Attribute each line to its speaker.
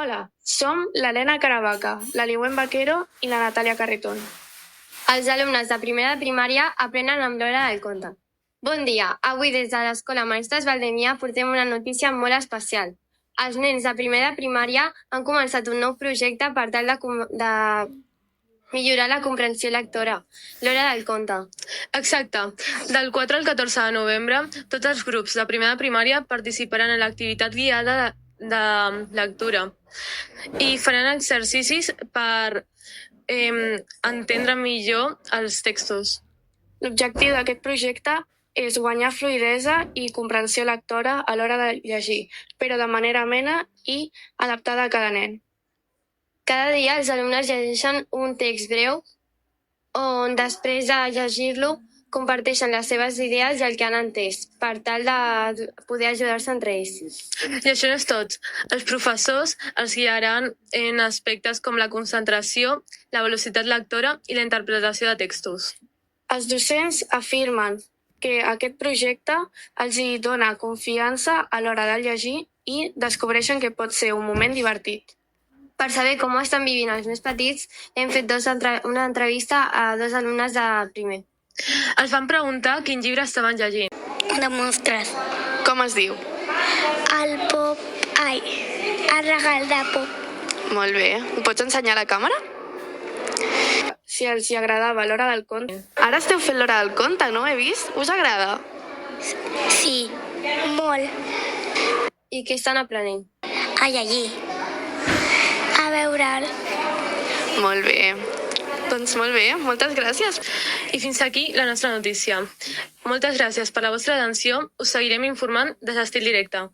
Speaker 1: Hola, som l'Helena Caravaca, la Liuen Vaquero i la Natàlia Carretón.
Speaker 2: Els alumnes de primera de primària aprenen amb l'hora del conte. Bon dia, avui des de l'Escola Maristes Valdemia portem una notícia molt especial. Els nens de primera de primària han començat un nou projecte per tal de millorar la comprensió lectora, l'hora del conte.
Speaker 3: Exacte. Del 4 al 14 de novembre, tots els grups de primera de primària participaran en l'activitat guiada de lectura i faran exercicis per entendre millor els textos.
Speaker 1: L'objectiu d'aquest projecte és guanyar fluïdesa i comprensió lectora a l'hora de llegir, però de manera amena i adaptada a cada nen.
Speaker 2: Cada dia els alumnes llegeixen un text breu on després de llegir-lo comparteixen les seves idees i el que han entès, per tal de poder ajudar-se entre ells.
Speaker 3: I això no és tot. Els professors els guiaran en aspectes com la concentració, la velocitat lectora i la interpretació de textos.
Speaker 1: Els docents afirmen que aquest projecte els hi dona confiança a l'hora de llegir i descobreixen que pot ser un moment divertit.
Speaker 2: Per saber com estan vivint els més petits, hem fet una entrevista a dos alumnes de primer.
Speaker 3: Els van preguntar quin llibre estaven llegint.
Speaker 4: De monstres.
Speaker 1: Com es diu?
Speaker 4: El pop... Ai, el regal de pop.
Speaker 1: Molt bé. Ho pots ensenyar a la càmera? Si els hi agradava l'hora del conte. Ara esteu fent l'hora del conte, no? He vist? Us agrada?
Speaker 4: Sí, molt.
Speaker 2: I què estan aprenent?
Speaker 4: A llegir. A veure'l.
Speaker 1: Molt bé. Doncs molt bé, moltes gràcies.
Speaker 3: I fins aquí la nostra notícia. Moltes gràcies per la vostra atenció. Us seguirem informant des d'Estil Directe.